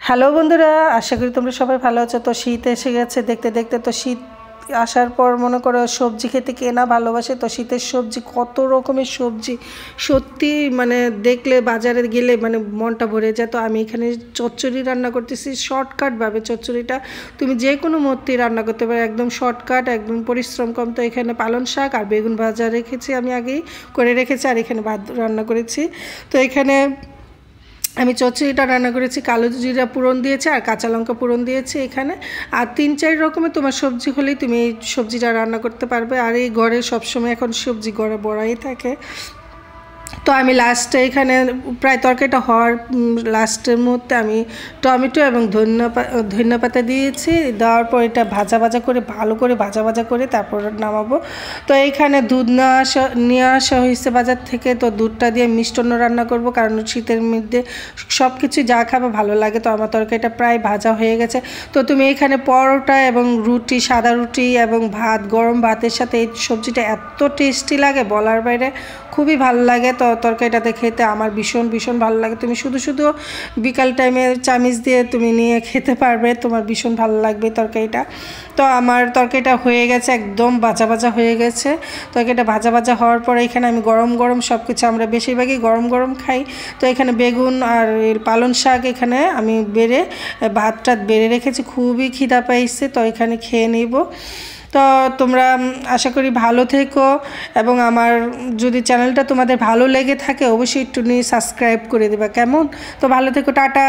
Hello বন্ধুরা, আশা করি তোমরা সবাই ভালো আছো। তো শীত এসে গেছে দেখতে দেখতে। তো শীত আসার পর মনে করো সবজি খেতে কে না ভালোবাসে। তো শীতের সবজি, কত রকমের সবজি, সত্যি মানে দেখলে বাজারে গেলে মানে মনটা ভরে যায়। তো আমি এখানে চচ্চড়ি রান্না করতেছি শর্টকাটভাবে। চচ্চড়িটা তুমি যে কোনো মধ্যেই রান্না করতে পারো, একদম শর্টকাট, একদম পরিশ্রম কম। তো এখানে পালং শাক আর বেগুন ভাজা রেখেছি, আমি আগেই করে রেখেছি, আর এখানে ভাত রান্না করেছি। তো এখানে আমি চচ্চড়িটা রান্না করেছি, কালো জিরা ফোড়ন দিয়েছি আর কাঁচা লঙ্কা ফোড়ন দিয়েছি এখানে। আর ৩-৪ রকমের তোমার সবজি হলেই তুমি এই সবজিটা রান্না করতে পারবে। আর এই ঘরে সবসময় এখন সবজি ঘরে বড়াই থাকে। তো আমি লাস্টে এখানে প্রায় তরকারিটা হওয়ার লাস্টের মুহূর্তে আমি টমেটো এবং ধনিয়া পাতা দিয়েছি। দেওয়ার পর এটা ভাজা ভাজা করে, ভালো করে ভাজা ভাজা করে তারপর নামাবো। তো এইখানে দুধ নিয়ে আসা হয়েছে বাজার থেকে। তো দুধটা দিয়ে মিষ্টান্ন রান্না করব, কারণ শীতের মধ্যে সব কিছু যা খাবে ভালো লাগে। তো আমার তরকারিটা প্রায় ভাজা হয়ে গেছে। তো তুমি এখানে পরোটা এবং রুটি, সাদা রুটি এবং ভাত, গরম ভাতের সাথে এই সবজিটা এত টেস্টি লাগে বলার বাইরে, খুবই ভালো লাগে। তো তরকারিটাতে খেতে আমার ভীষণ ভীষণ ভালো লাগে। তুমি শুধু শুধু বিকাল টাইমে চামিচ দিয়ে তুমি নিয়ে খেতে পারবে, তোমার ভীষণ ভালো লাগবে তরকারিটা। তো আমার তরকারিটা হয়ে গেছে, একদম ভাজা ভাজা হয়ে গেছে। তরকারিটা ভাজা ভাজা হওয়ার পরে এখানে আমি গরম গরম সব কিছু, আমরা বেশিরভাগই গরম গরম খাই। তো এখানে বেগুন আর পালং শাক এখানে আমি ভাতটা বেড়ে রেখেছি, খুবই খিদা পাইছে। তো এখানে খেয়ে নিব। তো তোমরা আশা করি ভালো থেকো, এবং আমার যদি চ্যানেলটা তোমাদের ভালো লেগে থাকে অবশ্যই একটু সাবস্ক্রাইব করে দেবা, কেমন? তো ভালো থেকো, টাটা।